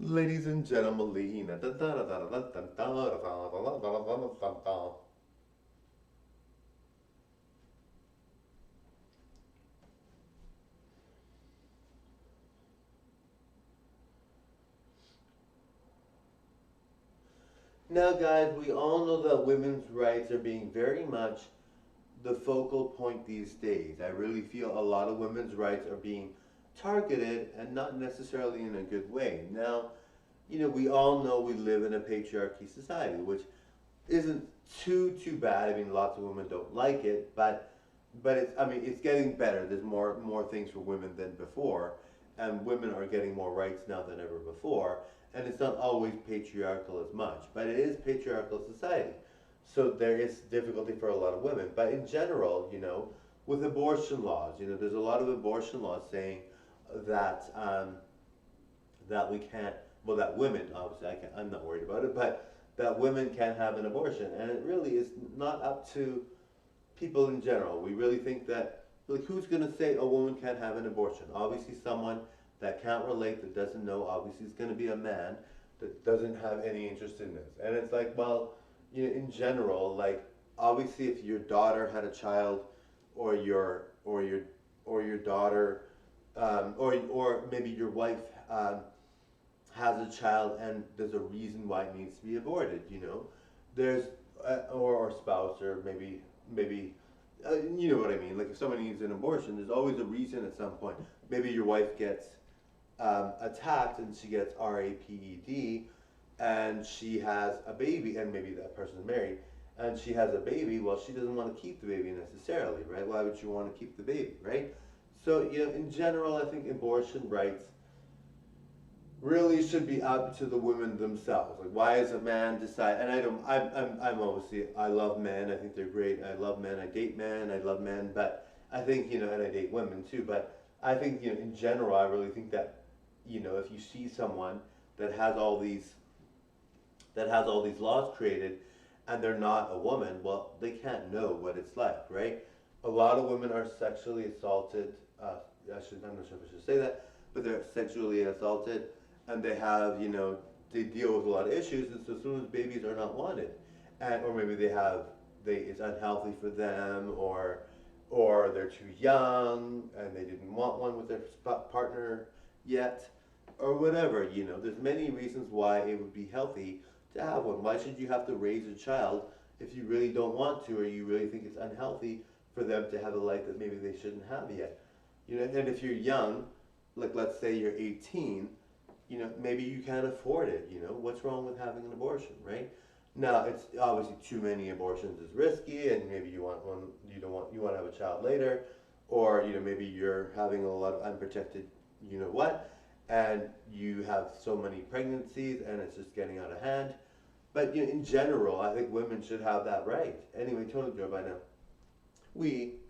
Ladies and gentlemen, now, guys, we all know that women's rights are being very much the focal point these days. I really feel a lot of women's rights are being targeted and not necessarily in a good way. Now, we all know we live in a patriarchy society, which isn't too bad. I mean, lots of women don't like it, but it's getting better. There's more things for women than before, and women are getting more rights now than ever before. And it's not always patriarchal as much, but it is patriarchal society. So there is difficulty for a lot of women. But in general, with abortion laws, there's a lot of abortion laws saying that that we can't, well, that women, obviously, I'm not worried about it, but that women can have an abortion, and it really is not up to people in general. We really think that, like, who's going to say a woman can't have an abortion? Obviously, someone that can't relate, that doesn't know, obviously, is going to be a man that doesn't have any interest in this. And it's like, well, in general, like, obviously, if your daughter had a child, or your daughter, or maybe your wife has a child and there's a reason why it needs to be aborted, there's or spouse, or maybe you know what I mean. Like, if someone needs an abortion, there's always a reason at some point. Maybe your wife gets attacked and she gets RAPED, and she has a baby, and maybe that person's married, and she has a baby. Well, she doesn't want to keep the baby necessarily, right? Why would you want to keep the baby, right? So, in general, I think abortion rights really should be up to the women themselves. Like, why is a man decide? And I don't. I'm obviously, I love men. I think they're great. I love men. I date men. I love men. But I think, and I date women too. But I think, in general, I really think that, if you see someone that has all these laws created, and they're not a woman, well, they can't know what it's like, right? A lot of women are sexually assaulted. I'm not sure if I should say that, but they're sexually assaulted, and they have, they deal with a lot of issues, and so as soon as babies are not wanted, and or maybe it's unhealthy for them, or they're too young and they didn't want one with their partner yet, or whatever. There's many reasons why it would be healthy to have one. Why should you have to raise a child if you really don't want to, or you really think it's unhealthy for them to have a life that maybe they shouldn't have yet? And if you're young, like, let's say you're 18, maybe you can't afford it. What's wrong with having an abortion, right? Now, it's obviously too many abortions is risky, and maybe you want one, you want to have a child later, or maybe you're having a lot of unprotected, what, and you have so many pregnancies, and it's just getting out of hand. But, in general, I think women should have that right. Anyway, Tony Joe, by now. Oui.